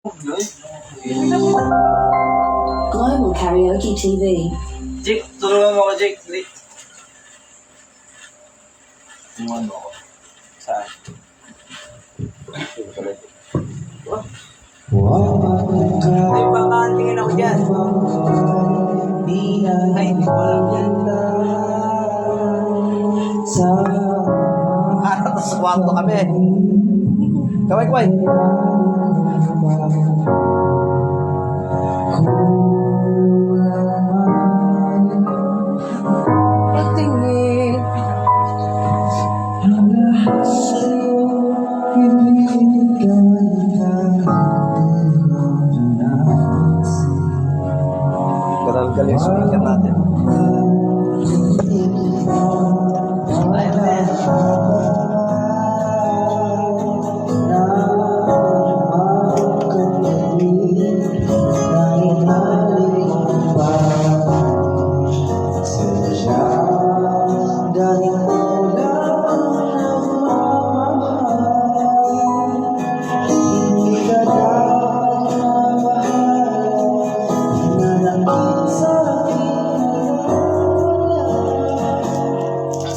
Global Karaoke TV. Jake, tulungan mo ako, Jake. Dali. Tulungan mo ako. Saan? Ay, baka tingin ako dyan. Ay, hindi ko alam yan. Tapos sa kwarto kami. Kaway. Patingin. Garal-gal yung speaker natin.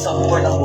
Support ako.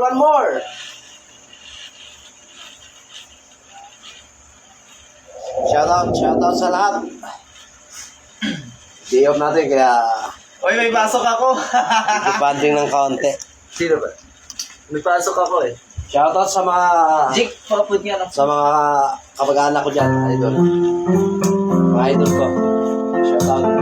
One more. Shoutout sa lahat. Day off natin kaya Uy, may pasok ako. banding ng kaunti. Sino ba? May pasok ako eh. Shoutout sa mga Jake, pakaput nga lang. sa mga kamag-anak ko dyan, idol. Mga idol ko. Shoutout.